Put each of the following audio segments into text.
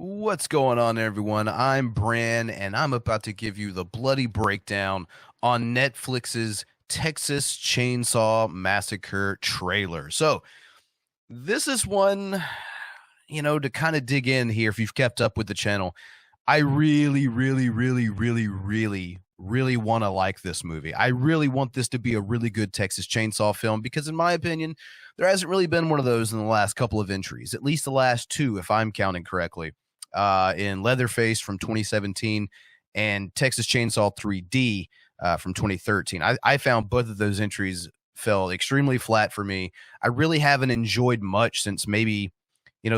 What's going on, everyone? I'm Bran, and I'm about to give you the bloody breakdown on Netflix's Texas Chainsaw Massacre trailer. So, this is one, to kind of dig in here if you've kept up with the channel. I really want to like this movie. I really want this to be a really good Texas Chainsaw film because, in my opinion, there hasn't really been one of those in the last couple of entries, at least the last two, if I'm counting correctly, in Leatherface from 2017 and Texas Chainsaw 3D from 2013. I found both of those entries fell extremely flat for me. I really haven't enjoyed much since maybe,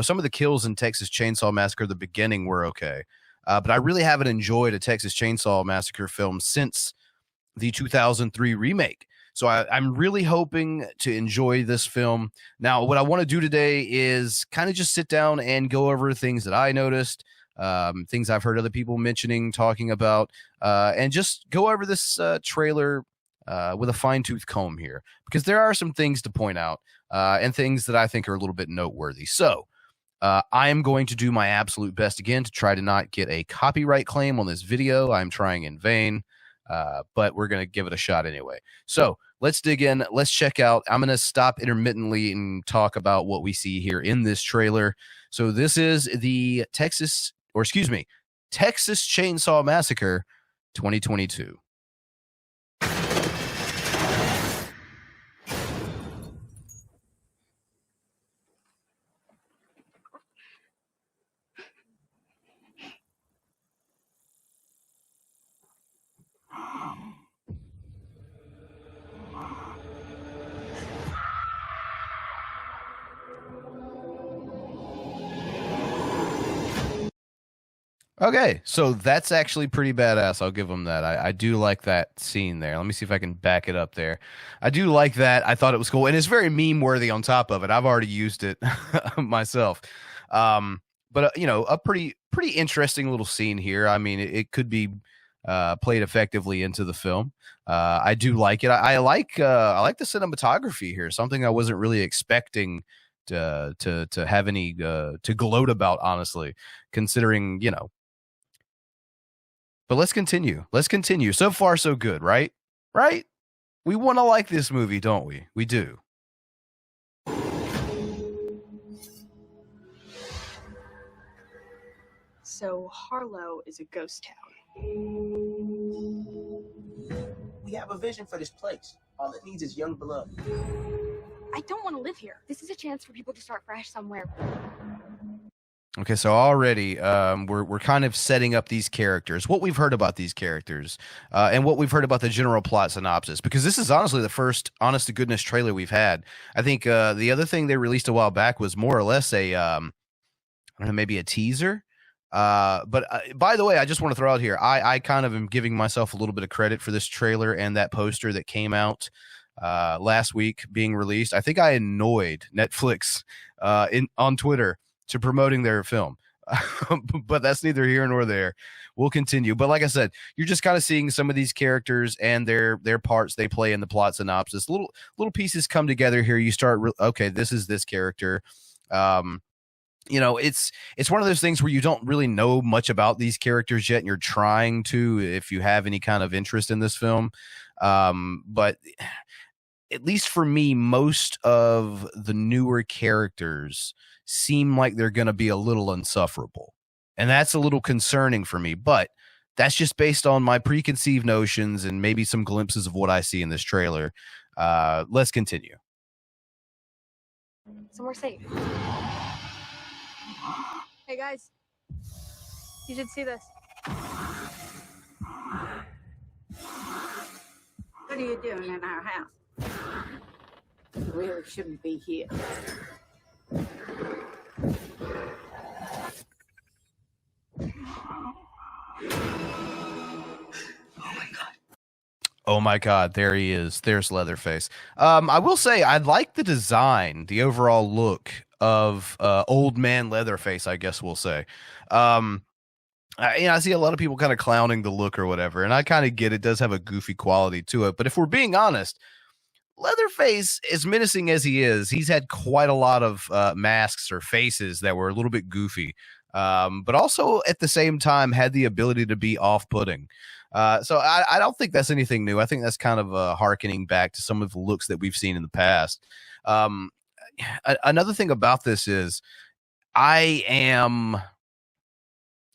some of the kills in Texas Chainsaw Massacre, the beginning were okay. But I really haven't enjoyed a Texas Chainsaw Massacre film since the 2003 remake. So I'm really hoping to enjoy this film. Now, what I want to do today is kind of just sit down and go over things that I noticed, things I've heard other people mentioning, talking about, and just go over this trailer with a fine-tooth comb here, because there are some things to point out and things that I think are a little bit noteworthy. So I am going to do my absolute best again to try to not get a copyright claim on this video. I'm trying in vain, but we're going to give it a shot anyway. So let's dig in. Let's check out. I'm going to stop intermittently and talk about what we see here in this trailer. So this is the Texas Chainsaw Massacre 2022. Okay, so that's actually pretty badass. I'll give them that. I do like that scene there. Let me see if I can back it up there. I do like that. I thought it was cool, and it's very meme worthy on top of it. I've already used it myself. But a pretty interesting little scene here. I mean, it could be played effectively into the film. I do like it. I like the cinematography here. Something I wasn't really expecting to have any to gloat about, honestly, considering But let's continue. So far, so good, right? Right? We want to like this movie, don't we? We do. So Harlow is a ghost town. We have a vision for this place. All it needs is young blood. I don't want to live here. This is a chance for people to start fresh somewhere. Okay, so already we're kind of setting up these characters, what we've heard about these characters, and what we've heard about the general plot synopsis, because this is honestly the first honest-to-goodness trailer we've had. I think the other thing they released a while back was more or less a, I don't know, maybe a teaser. But by the way, I just want to throw out here, I kind of am giving myself a little bit of credit for this trailer and that poster that came out last week being released. I think I annoyed Netflix on Twitter to promoting their film. But that's neither here nor there. We'll continue. But like I said, you're just kind of seeing some of these characters and their parts they play in the plot synopsis. Little pieces come together here. You start, okay, this is this character. It's one of those things where you don't really know much about these characters yet, and you're trying to, if you have any kind of interest in this film. But at least for me, most of the newer characters seem like they're going to be a little insufferable. And that's a little concerning for me, but that's just based on my preconceived notions and maybe some glimpses of what I see in this trailer. Let's continue. Somewhere safe. Hey guys, you should see this. What are you doing in our house? You really shouldn't be here. Oh my God, there he is. There's Leatherface. I will say I like the design, the overall look of old man Leatherface, I guess we'll say. I see a lot of people kind of clowning the look or whatever, and I kind of get it. Does have a goofy quality to it. But if we're being honest, Leatherface, as menacing as he is, he's had quite a lot of masks or faces that were a little bit goofy but also at the same time had the ability to be off-putting. So I don't think that's anything new. I think that's kind of hearkening back to some of the looks that we've seen in the past. Another thing about this is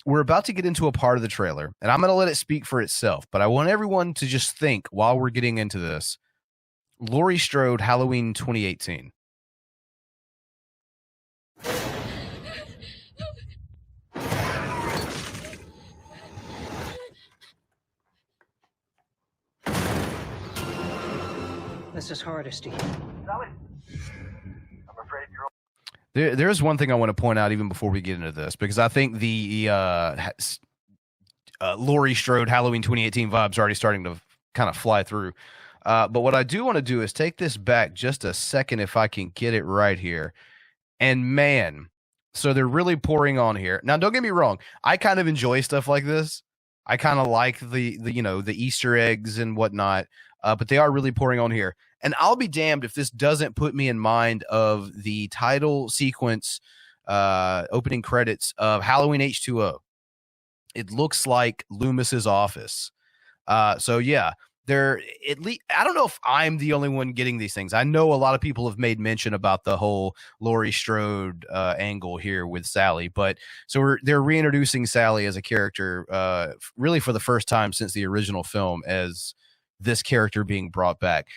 we're about to get into a part of the trailer, and I'm going to let it speak for itself, but I want everyone to just think while we're getting into this. Laurie Strode, Halloween 2018. This is Hardesty. There's one thing I want to point out even before we get into this, because I think the Laurie Strode Halloween 2018 vibes are already starting to kind of fly through. But what I do want to do is take this back just a second, if I can get it right here. And man, so they're really pouring on here. Now, don't get me wrong. I kind of enjoy stuff like this. I kind of like the Easter eggs and whatnot. But they are really pouring on here. And I'll be damned if this doesn't put me in mind of the title sequence, opening credits of Halloween H2O. It looks like Loomis's office. So yeah, they're at least, I don't know if I'm the only one getting these things. I know a lot of people have made mention about the whole Laurie Strode angle here with Sally, but so they're reintroducing Sally as a character, really for the first time since the original film, as this character being brought back.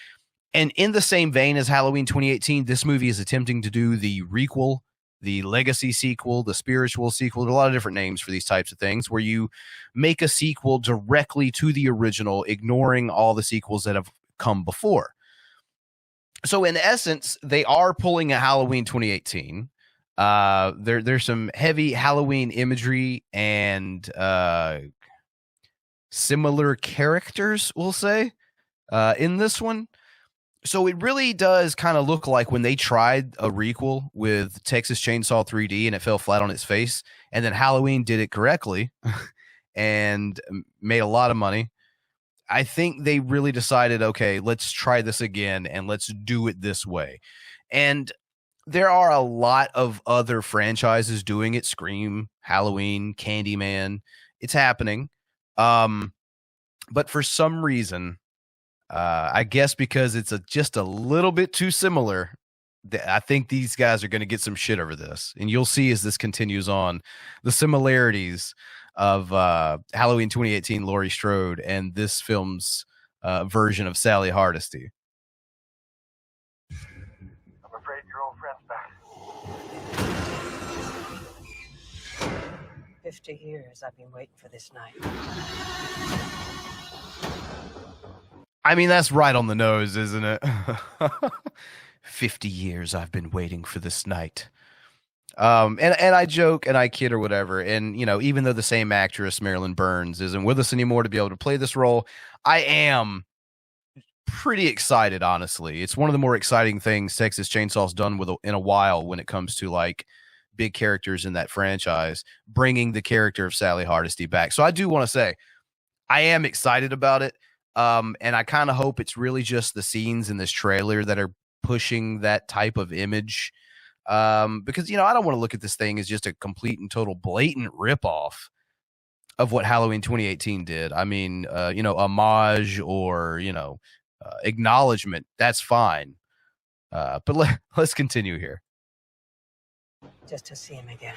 And in the same vein as Halloween 2018, this movie is attempting to do the requel, the legacy sequel, the spiritual sequel. There are a lot of different names for these types of things, where you make a sequel directly to the original, ignoring all the sequels that have come before. So in essence, they are pulling a Halloween 2018. There's some heavy Halloween imagery and similar characters, we'll say, in this one. So it really does kind of look like when they tried a requel with Texas Chainsaw 3D and it fell flat on its face, and then Halloween did it correctly and made a lot of money. I think they really decided, okay, let's try this again and let's do it this way. And there are a lot of other franchises doing it. Scream, Halloween, Candyman. It's happening. But for some reason, I guess because it's just a little bit too similar, I think these guys are going to get some shit over this. And you'll see as this continues on, the similarities of Halloween 2018 Laurie Strode and this film's version of Sally Hardesty. I'm afraid your old friend's back. 50 years I've been waiting for this night. I mean, that's right on the nose, isn't it? 50 years I've been waiting for this night. And I joke and I kid or whatever. And, even though the same actress, Marilyn Burns, isn't with us anymore to be able to play this role, I am pretty excited, honestly. It's one of the more exciting things Texas Chainsaw's done in a while when it comes to, like, big characters in that franchise, bringing the character of Sally Hardesty back. So I do want to say I am excited about it. And I kind of hope it's really just the scenes in this trailer that are pushing that type of image. Because, I don't want to look at this thing as just a complete and total blatant ripoff of what Halloween 2018 did. I mean, homage or, acknowledgement, that's fine. But let's continue here. Just to see him again.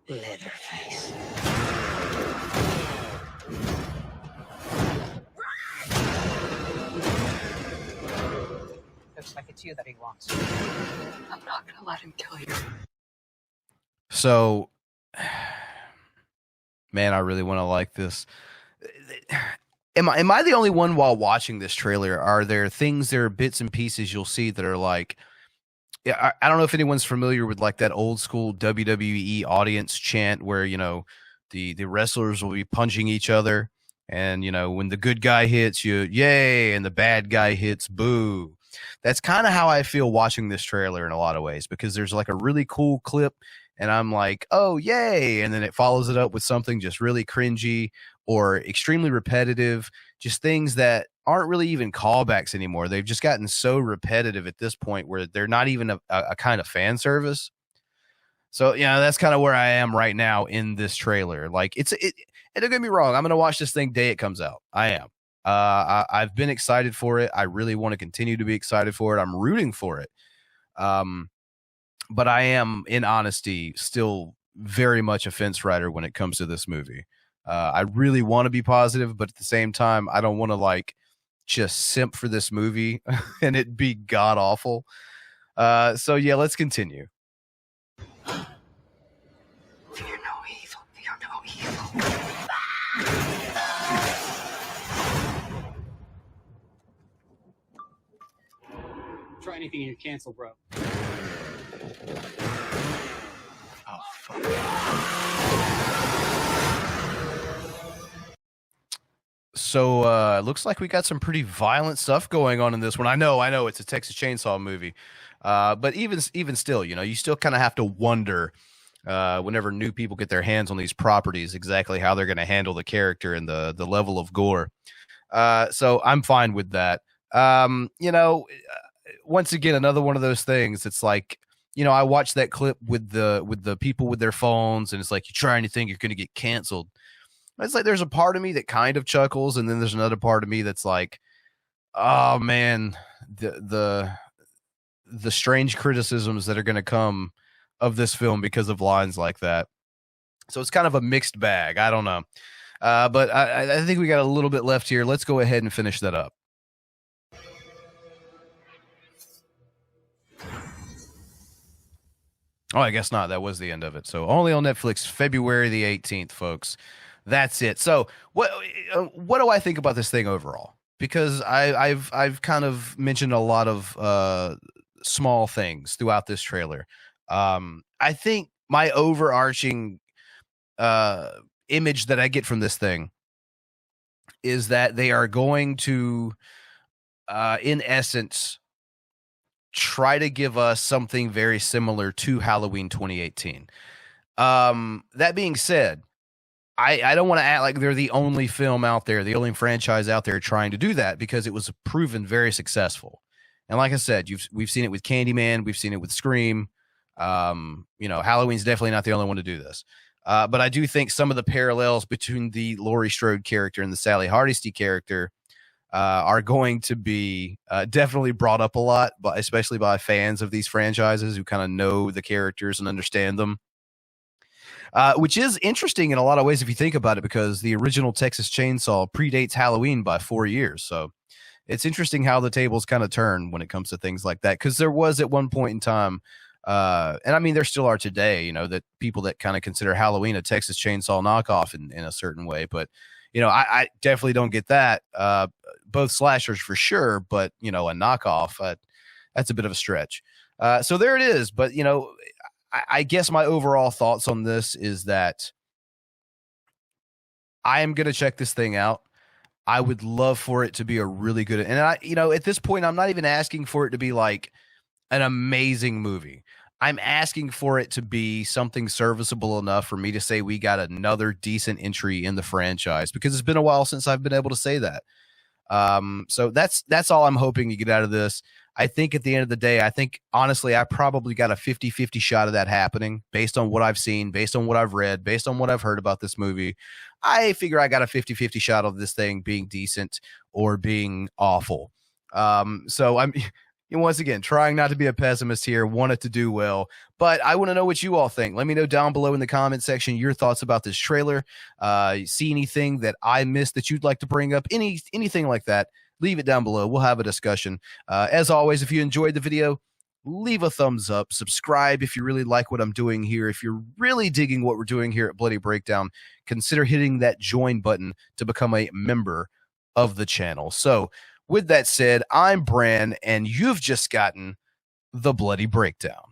Leatherface. Looks like it's you that he wants. I'm not gonna let him kill you. So, man, I really want to like this. Am I the only one while watching this trailer? Are there bits and pieces you'll see that are like, yeah, I don't know if anyone's familiar with like that old school WWE audience chant where, the wrestlers will be punching each other. And, when the good guy hits you, yay, and the bad guy hits, boo. That's kind of how I feel watching this trailer in a lot of ways, because there's like a really cool clip and I'm like, oh, yay. And then it follows it up with something just really cringy, or extremely repetitive, just things that aren't really even callbacks anymore. They've just gotten so repetitive at this point where they're not even a kind of fan service. So, yeah, that's kind of where I am right now in this trailer. Like, and don't get me wrong, I'm going to watch this thing day it comes out. I am. I've been excited for it. I really want to continue to be excited for it. I'm rooting for it. But I am, in honesty, still very much a fence rider when it comes to this movie. I really want to be positive, but at the same time, I don't want to like just simp for this movie and it be god awful. So yeah, let's continue. Fear no evil. Fear no evil. Try anything and you're canceled, bro. Oh, fuck. So it looks like we got some pretty violent stuff going on in this one. I know it's a Texas Chainsaw movie. But even still, you know, you still kind of have to wonder whenever new people get their hands on these properties exactly how they're going to handle the character and the level of gore. So I'm fine with that. You know, once again, another one of those things. It's like, you know, I watched that clip with the people with their phones, and it's like, you try anything, you're going to get canceled. It's like there's a part of me that kind of chuckles, and then there's another part of me that's like, oh man, the strange criticisms that are going to come of this film because of lines like that. So it's kind of a mixed bag. I don't know. But I think we got a little bit left here. Let's go ahead and finish that up. Oh, I guess not. That was the end of it. So only on Netflix, February the 18th, folks. That's it. So what do I think about this thing overall? Because I've kind of mentioned a lot of small things throughout this trailer. I think my overarching image that I get from this thing is that they are going to, in essence, try to give us something very similar to Halloween 2018. That being said, I don't want to act like they're the only film out there, the only franchise out there trying to do that, because it was proven very successful. And like I said, we've seen it with Candyman, we've seen it with Scream. You know, Halloween's definitely not the only one to do this. But I do think some of the parallels between the Laurie Strode character and the Sally Hardesty character are going to be definitely brought up a lot, but especially by fans of these franchises who kind of know the characters and understand them. Which is interesting in a lot of ways if you think about it, because the original Texas Chainsaw predates Halloween by 4 years. So it's interesting how the tables kind of turn when it comes to things like that, because there was at one point in time, and I mean there still are today, you know, that people that kind of consider Halloween a Texas Chainsaw knockoff in a certain way. But, you know, I definitely don't get that. Both slashers for sure, but, you know, a knockoff, that's a bit of a stretch. So there it is. But, you know, I guess my overall thoughts on this is that I am going to check this thing out. I would love for it to be a really good, and you know, at this point, I'm not even asking for it to be like an amazing movie. I'm asking for it to be something serviceable enough for me to say we got another decent entry in the franchise, because it's been a while since I've been able to say that. So that's all I'm hoping to get out of this. I think at the end of the day, I think honestly, I probably got a 50-50 shot of that happening based on what I've seen, based on what I've read, based on what I've heard about this movie. I figure I got a 50-50 shot of this thing being decent or being awful. So I'm, once again, trying not to be a pessimist here, want it to do well, but I want to know what you all think. Let me know down below in the comment section your thoughts about this trailer. See anything that I missed that you'd like to bring up, anything like that, leave it down below. We'll have a discussion. As always, if you enjoyed the video, leave a thumbs up, subscribe if you really like what I'm doing here. If you're really digging what we're doing here at Bloody Breakdown, consider hitting that join button to become a member of the channel. So with that said, I'm Bran, and you've just gotten the Bloody Breakdown.